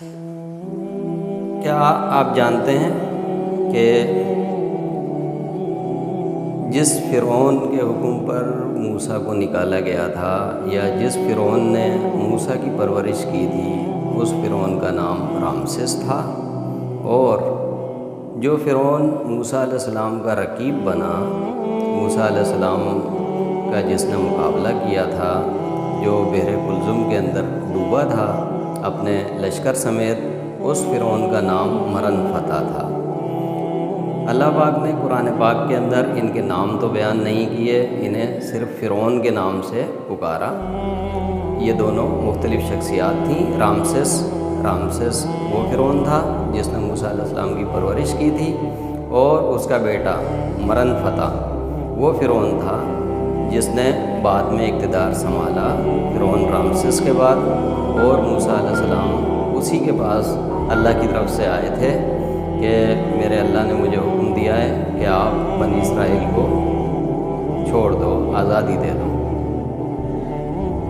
کیا آپ جانتے ہیں کہ جس فرعون کے حکم پر موسیٰ کو نکالا گیا تھا، یا جس فرعون نے موسیٰ کی پرورش کی تھی، اس فرعون کا نام رامسس تھا؟ اور جو فرعون موسیٰ علیہ السلام کا رقیب بنا، موسیٰ علیہ السلام کا جس نے مقابلہ کیا تھا، جو بحر کلزم کے اندر ڈوبا تھا اپنے لشکر سمیت، اس فرعون کا نام مرنفتح تھا۔ اللہ پاک نے قرآن پاک کے اندر ان کے نام تو بیان نہیں کیے، انہیں صرف فرعون کے نام سے پکارا۔ یہ دونوں مختلف شخصیات تھیں۔ رامسس وہ فرعون تھا جس نے موسیٰ علیہ السلام کی پرورش کی تھی، اور اس کا بیٹا مرنفتح وہ فرعون تھا جس نے بعد میں اقتدار سنبھالا فرعون رامسس کے بعد، اور موسیٰ علیہ السلام اسی کے پاس اللہ کی طرف سے آئے تھے کہ میرے اللہ نے مجھے حکم دیا ہے کہ آپ بنی اسرائیل کو چھوڑ دو، آزادی دے دو۔